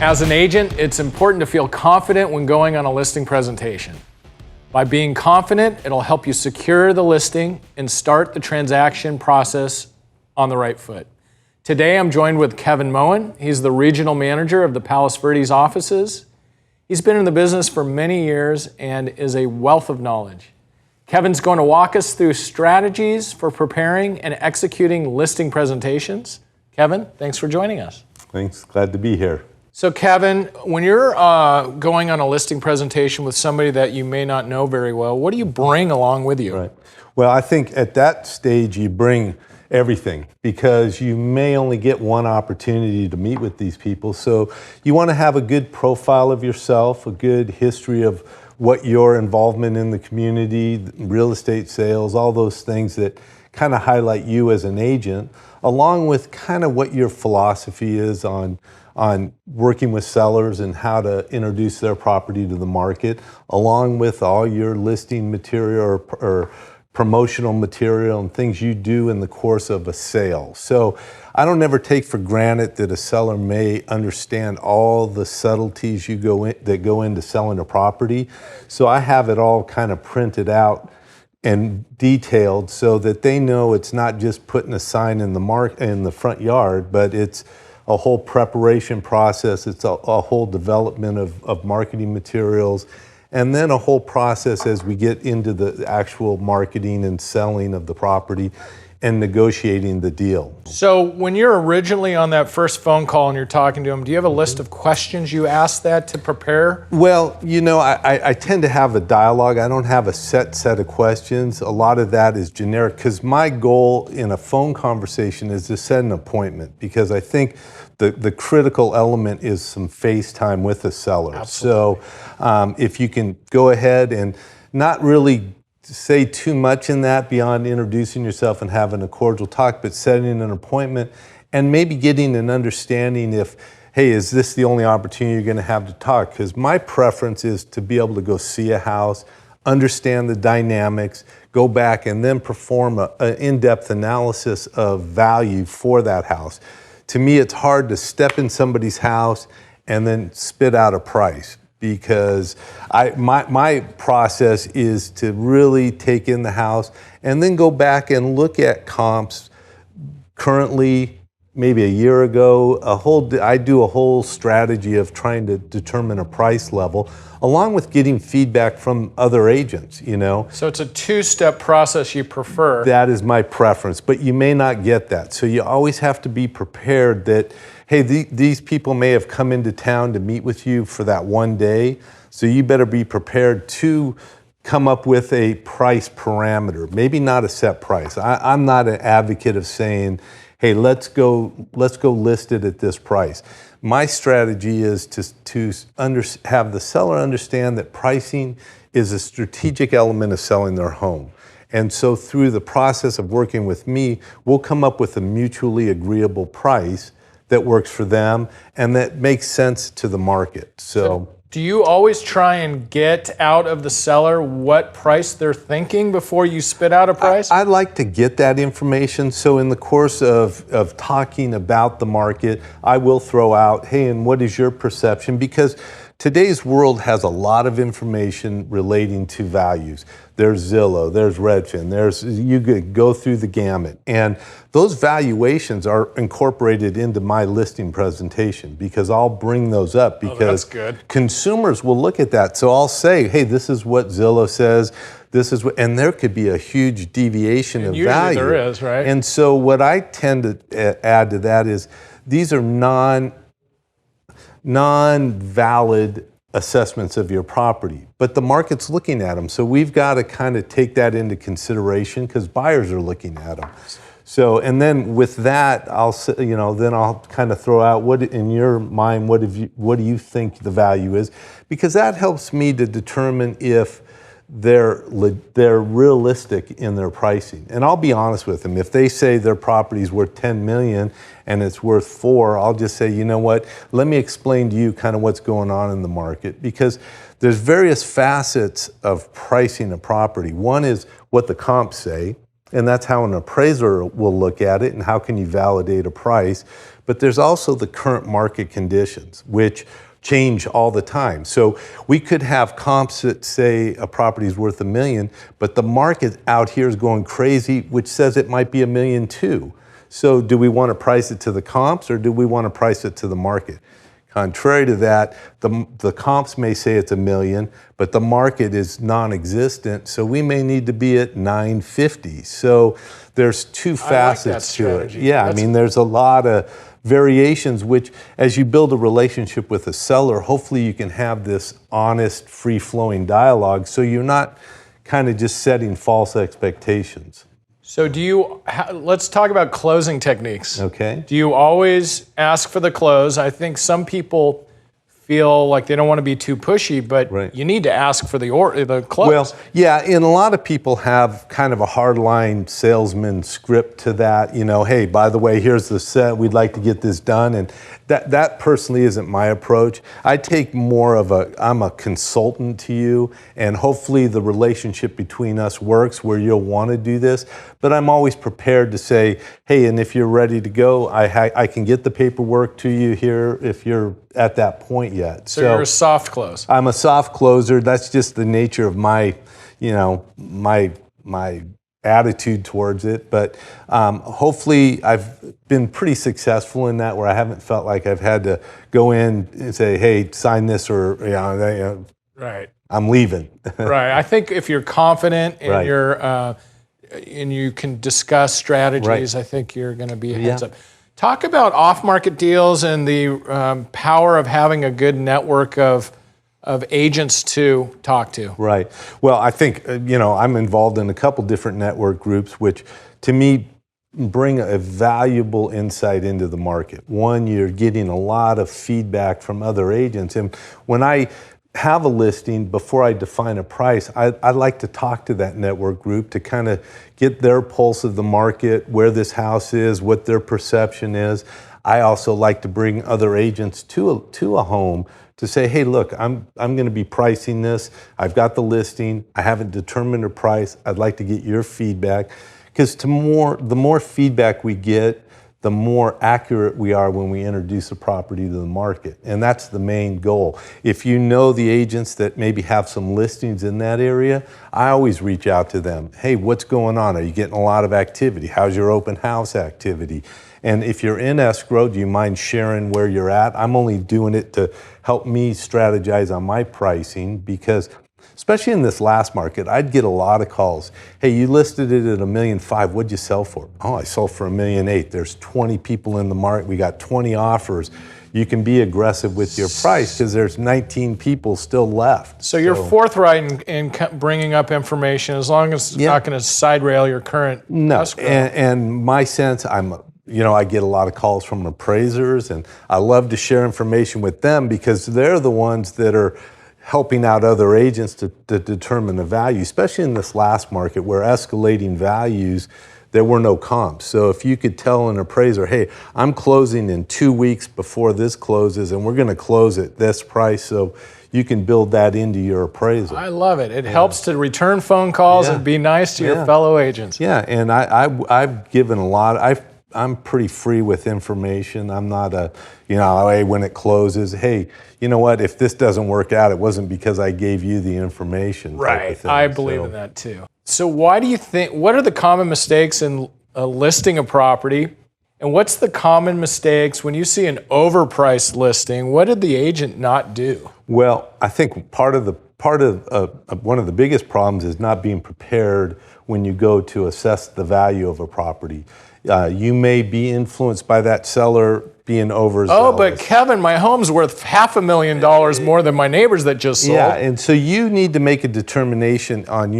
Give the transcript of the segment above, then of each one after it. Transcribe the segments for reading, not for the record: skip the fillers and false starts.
As an agent, it's important to feel confident when going on a listing presentation. By being confident, it'll help you secure the listing and start the transaction process on the right foot. Today, I'm joined with Kevin Moen. He's the regional manager of the Palos Verdes offices. He's been in the business for many years and is a wealth of knowledge. Kevin's going to walk us through strategies for preparing and executing listing presentations. Kevin, thanks for joining us. Thanks, glad to be here. So Kevin, when you're going on a listing presentation with somebody that you may not know very well, what do you bring along with you? Right. Well, I think at that stage you bring everything because you may only get one opportunity to meet with these people. So you want to have a good profile of yourself, a good history of what your involvement in the community, real estate sales, all those things that kind of highlight you as an agent, along with kind of what your philosophy is on working with sellers and how to introduce their property to the market, along with all your listing material or promotional material and things you do in the course of a sale. So I don't ever take for granted that a seller may understand all the subtleties that go into selling a property. So I have it all kind of printed out and detailed so that they know it's not just putting a sign in the front yard, but it's a whole preparation process. It's a whole development of marketing materials, and then a whole process as we get into the actual marketing and selling of the property and negotiating the deal. So when you're originally on that first phone call and you're talking to them, do you have a list of questions you ask that to prepare? Well, you know, I tend to have a dialogue. I don't have a set of questions. A lot of that is generic because my goal in a phone conversation is to set an appointment because I think the critical element is some face time with the seller. Absolutely. So if you can go ahead and not really say too much in that beyond introducing yourself and having a cordial talk, but setting an appointment and maybe getting an understanding if, hey, is this the only opportunity you're going to have to talk? Because my preference is to be able to go see a house, understand the dynamics, go back and then perform an in-depth analysis of value for that house. To me, it's hard to step in somebody's house and then spit out a price because my process is to really take in the house and then go back and look at comps currently, maybe a year ago. I do a whole strategy of trying to determine a price level, along with getting feedback from other agents, you know. So it's a two-step process you prefer. That is my preference, but you may not get that. So you always have to be prepared that, hey, these people may have come into town to meet with you for that one day, so you better be prepared to come up with a price parameter, maybe not a set price. I'm not an advocate of saying, hey, let's go list it at this price. My strategy is to have the seller understand that pricing is a strategic element of selling their home. And so through the process of working with me, we'll come up with a mutually agreeable price that works for them and that makes sense to the market. So do you always try and get out of the seller what price they're thinking before you spit out a price? I like to get that information. So in the course of talking about the market, I will throw out, hey, and what is your perception? Because today's world has a lot of information relating to values. There's Zillow, there's Redfin, you could go through the gamut. And those valuations are incorporated into my listing presentation because I'll bring those up because consumers will look at that. So I'll say, hey, this is what Zillow says, this is what, and there could be a huge deviation of value. Usually there is, right? And so what I tend to add to that is these are non-valid assessments of your property, but the market's looking at them. So we've got to kind of take that into consideration because buyers are looking at them. So, and then with that, then I'll kind of throw out what in your mind, what do you think the value is? Because that helps me to determine if they're realistic in their pricing. And I'll be honest with them. If they say their property's worth $10 million and it's worth $4 million, I'll just say, you know what, let me explain to you kind of what's going on in the market. Because there's various facets of pricing a property. One is what the comps say. And that's how an appraiser will look at it and how can you validate a price. But there's also the current market conditions, which change all the time. So we could have comps that say a property is worth $1 million, but the market out here is going crazy, which says it might be $1.2 million. So do we want to price it to the comps or do we want to price it to the market? Contrary to that, the comps may say it's $1 million, but the market is non-existent, so we may need to be at $950. So there's two facets to it. Yeah, I mean, there's a lot of variations, which as you build a relationship with a seller, hopefully you can have this honest, free-flowing dialogue so you're not kind of just setting false expectations. So let's talk about closing techniques. Okay. Do you always ask for the close? I think some people feel like they don't want to be too pushy, but you need to ask for the close. Well, yeah, and a lot of people have kind of a hardline salesman script to that. You know, hey, by the way, here's the set. We'd like to get this done, and that personally isn't my approach. I take more of I'm a consultant to you, and hopefully the relationship between us works where you'll want to do this. But I'm always prepared to say, hey, and if you're ready to go, I can get the paperwork to you here if you're at that point yet. So you're a soft close. I'm a soft closer. That's just the nature of my attitude towards it. But hopefully I've been pretty successful in that, where I haven't felt like I've had to go in and say, hey, sign this, or right, I'm leaving. Right. I think if you're confident in and you can discuss strategies, I think you're going to be heads up. Talk about off-market deals and the power of having a good network of agents to talk to. Right. Well, I think, I'm involved in a couple different network groups, which to me bring a valuable insight into the market. One, you're getting a lot of feedback from other agents. And when I have a listing, before I define a price, I like to talk to that network group to kind of get their pulse of the market, where this house is, what their perception is. I also like to bring other agents to a home to say, hey, look, I'm going to be pricing this. I've got the listing. I haven't determined a price. I'd like to get your feedback. Because the more feedback we get, the more accurate we are when we introduce a property to the market. And that's the main goal. If you know the agents that maybe have some listings in that area, I always reach out to them. Hey, what's going on? Are you getting a lot of activity? How's your open house activity? And if you're in escrow, do you mind sharing where you're at? I'm only doing it to help me strategize on my pricing, because especially in this last market, I'd get a lot of calls. Hey, you listed it at $1.5 million. What'd you sell for? Oh, I sold for $1.8 million. There's 20 people in the market. We got 20 offers. You can be aggressive with your price because there's 19 people still left. So you're forthright in bringing up information, as long as it's not going to side rail your current escrow. And my sense, I get a lot of calls from appraisers, and I love to share information with them because they're the ones that are helping out other agents to determine the value, especially in this last market where escalating values, there were no comps. So if you could tell an appraiser, hey, I'm closing in 2 weeks before this closes, and we're going to close at this price, so you can build that into your appraisal. I love it. It helps to return phone calls and be nice to your fellow agents. Yeah, and I've given a lot. I'm pretty free with information. I'm not hey, when it closes, hey, you know what, if this doesn't work out, it wasn't because I gave you the information. Right, I believe in that too. So what are the common mistakes in listing a property? And what's the common mistakes when you see an overpriced listing? What did the agent not do? Well, I think one of the biggest problems is not being prepared when you go to assess the value of a property. You may be influenced by that seller being overzealous. Oh, but Kevin, my home's worth $500,000 more than my neighbor's that just sold. Yeah, and so you need to make a determination on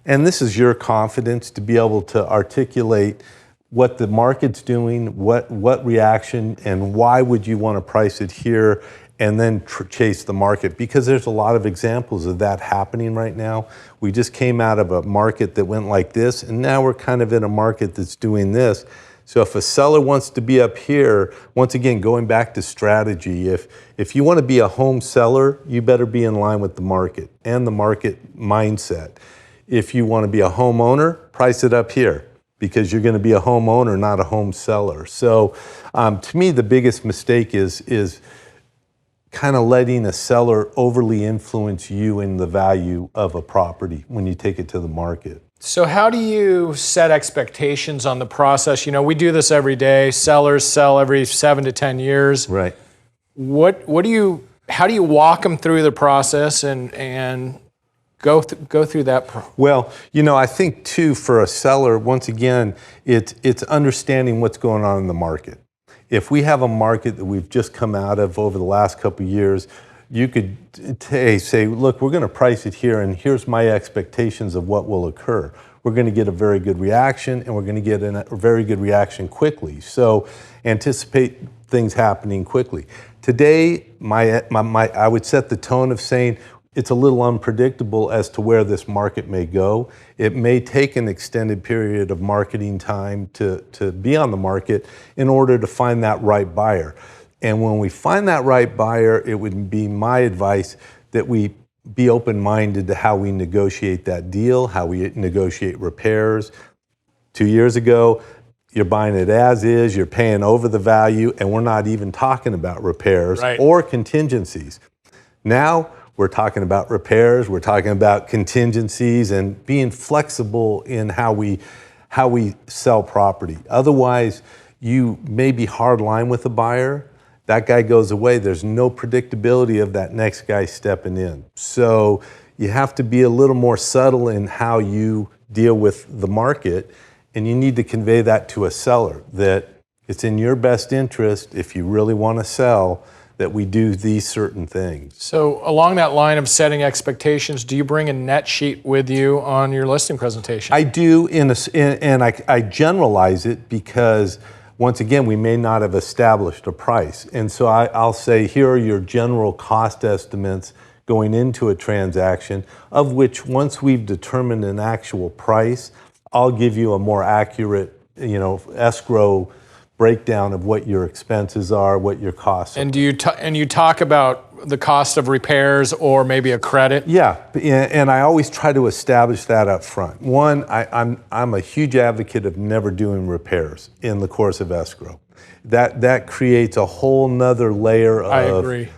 and this is your confidence to be able to articulate what the market's doing, what reaction, and why would you want to price it here, and then chase the market, because there's a lot of examples of that happening right now. We just came out of a market that went like this, and now we're kind of in a market that's doing this. So if a seller wants to be up here, once again, going back to strategy, if you want to be a home seller, you better be in line with the market and the market mindset. If you want to be a homeowner, price it up here because you're going to be a homeowner, not a home seller. So to me, the biggest mistake is kind of letting a seller overly influence you in the value of a property when you take it to the market. So how do you set expectations on the process? You know, we do this every day. Sellers sell every 7 to 10 years. Right. How do you walk them through the process and go through that? Well, you know, I think too, for a seller, once again, it's understanding what's going on in the market. If we have a market that we've just come out of over the last couple of years, you could say, look, we're going to price it here, and here's my expectations of what will occur. We're going to get a very good reaction, and we're going to get a very good reaction quickly. So anticipate things happening quickly. Today, I would set the tone of saying it's a little unpredictable as to where this market may go. It may take an extended period of marketing time to be on the market in order to find that right buyer. And when we find that right buyer, it would be my advice that we be open-minded to how we negotiate that deal, how we negotiate repairs. 2 years ago, you're buying it as is, you're paying over the value, and we're not even talking about repairs or contingencies. Now, we're talking about repairs, we're talking about contingencies, and being flexible in how we sell property. Otherwise, you may be hard line with a buyer. That guy goes away. There's no predictability of that next guy stepping in. So you have to be a little more subtle in how you deal with the market, and you need to convey that to a seller, that it's in your best interest, if you really want to sell, that we do these certain things. So along that line of setting expectations, do you bring a net sheet with you on your listing presentation? I do, and I generalize it because, once again, we may not have established a price. And so I'll say, here are your general cost estimates going into a transaction, of which once we've determined an actual price, I'll give you a more accurate, escrow breakdown of what your expenses are, what your costs are. And you talk about the cost of repairs or maybe a credit? Yeah, and I always try to establish that up front. One, I'm a huge advocate of never doing repairs in the course of escrow. That creates a whole nother layer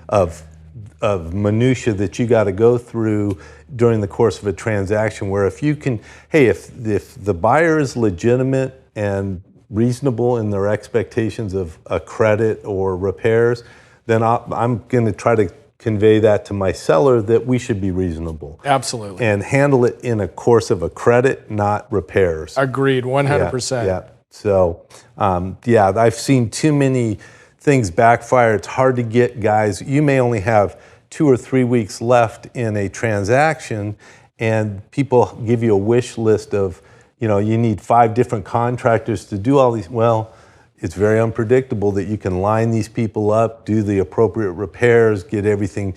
of minutia that you got to go through during the course of a transaction, where if the buyer is legitimate and reasonable in their expectations of a credit or repairs, then I'm going to try to convey that to my seller that we should be reasonable. Absolutely. And handle it in a course of a credit, not repairs. Agreed, 100%. Yeah. So, I've seen too many things backfire. It's hard to get guys. You may only have 2 or 3 weeks left in a transaction, and people give you a wish list of, you need 5 different contractors to do all these. Well, it's very unpredictable that you can line these people up, do the appropriate repairs, get everything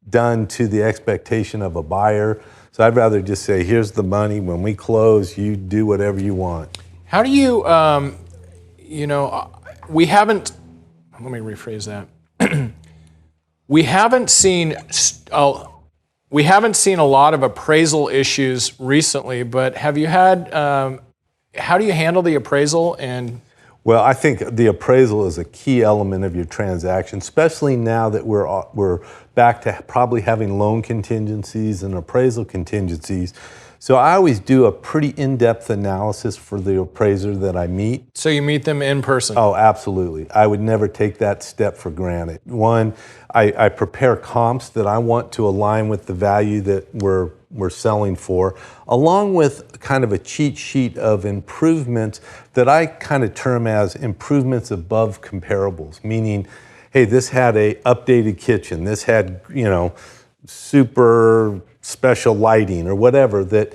done to the expectation of a buyer. So I'd rather just say, here's the money. When we close, you do whatever you want. How do you, we haven't, let me rephrase that. We haven't seen a lot of appraisal issues recently, but have you had, how do you handle the appraisal? Well, I think the appraisal is a key element of your transaction, especially now that we're back to probably having loan contingencies and appraisal contingencies. So I always do a pretty in-depth analysis for the appraiser that I meet. So you meet them in person? Oh, absolutely. I would never take that step for granted. One, I prepare comps that I want to align with the value that we're selling for, along with kind of a cheat sheet of improvements that I kind of term as improvements above comparables, meaning, hey, this had a updated kitchen, this had, super special lighting or whatever that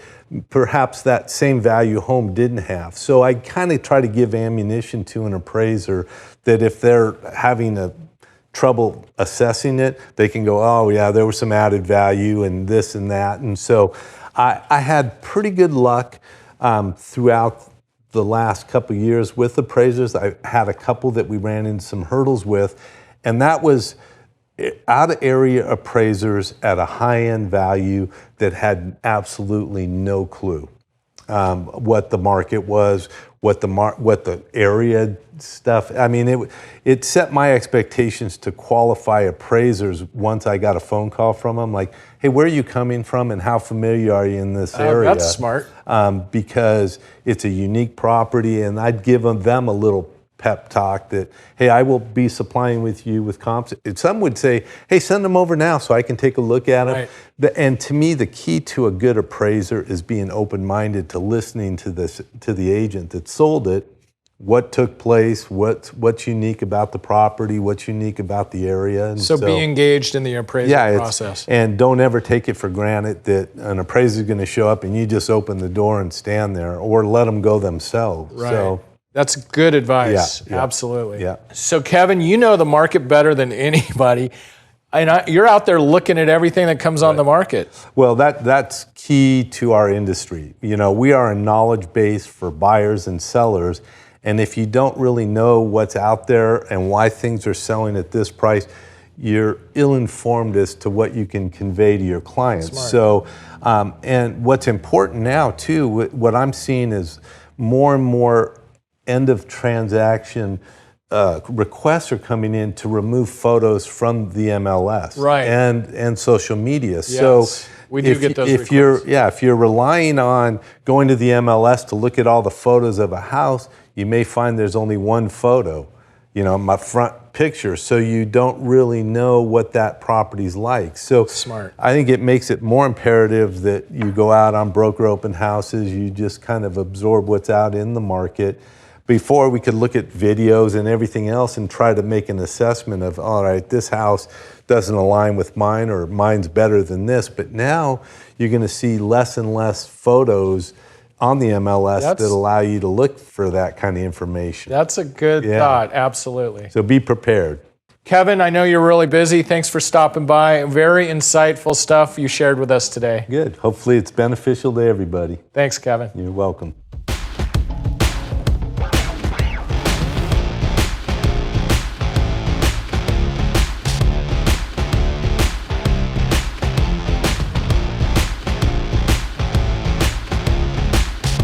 perhaps that same value home didn't have. So I kind of try to give ammunition to an appraiser that if they're having a trouble assessing it, they can go, oh yeah, there was some added value and this and that. And so I had pretty good luck throughout the last couple of years with appraisers. I had a couple that we ran into some hurdles with, and that was out of area appraisers at a high-end value that had absolutely no clue what the market was, what the area stuff. I mean, it set my expectations to qualify appraisers once I got a phone call from them, like, hey, where are you coming from and how familiar are you in this area? That's smart. Because it's a unique property, and I'd give them a little pep talk that, hey, I will be supplying with you with comps. Some would say, hey, send them over now so I can take a look at them. Right. And to me, the key to a good appraiser is being open-minded to listening to the agent that sold it, what took place, what's unique about the property, what's unique about the area. And so be engaged in the appraisal process. And don't ever take it for granted that an appraiser is going to show up and you just open the door and stand there, or let them go themselves. Right. So, that's good advice. Yeah. Absolutely. Yeah. So Kevin, you know the market better than anybody. And you're out there looking at everything that comes on the market. Well, that's key to our industry. You know, we are a knowledge base for buyers and sellers. And if you don't really know what's out there and why things are selling at this price, you're ill-informed as to what you can convey to your clients. Smart. So, and what's important now too, what I'm seeing is more and more end of transaction requests are coming in to remove photos from the MLS, right, and social media. Yes, so we do get those if requests. if you're relying on going to the MLS to look at all the photos of a house, you may find there's only one photo, you know, my front picture, so you don't really know what that property's like. So smart. I think it makes it more imperative that you go out on broker open houses, you just kind of absorb what's out in the market. Before, we could look at videos and everything else and try to make an assessment of, all right, this house doesn't align with mine, or mine's better than this. But now you're going to see less and less photos on the MLS that allow you to look for that kind of information. That's a good thought, absolutely. So be prepared. Kevin, I know you're really busy. Thanks for stopping by. Very insightful stuff you shared with us today. Good. Hopefully it's beneficial to everybody. Thanks, Kevin. You're welcome.